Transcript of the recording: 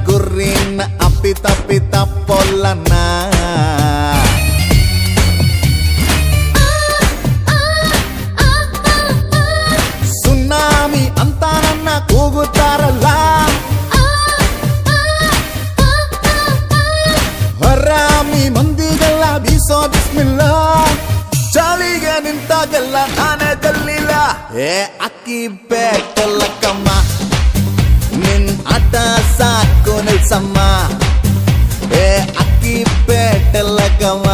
gurin apita-pita polana. Tsunami ಅಂತ ನನ್ನ ಕೂಗುತ್ತಾರಲ್ಲ, ಹರಾಮಿ ಮಂದಿಗೆಲ್ಲ ಬೀಸೋ ಬಿಸ್ಮಿಲ್ಲ, ಚಾಳಿಗೆ ನಿಂತಾಗೆಲ್ಲ ನಾನೇ ಜಲ್ಲಿಲ್ಲ. ಏ ಅಕ್ಕಿ ಬೇಕಲ್ಲ ಕಮ್ಮ, ನಿನ್ ಆಟ ಸಾಕು ನಿಲ್ಸಮ್ಮ. ಏ ಅಕ್ಕಿ ಬೇಟಲ್ಲ ಕಮ್ಮ,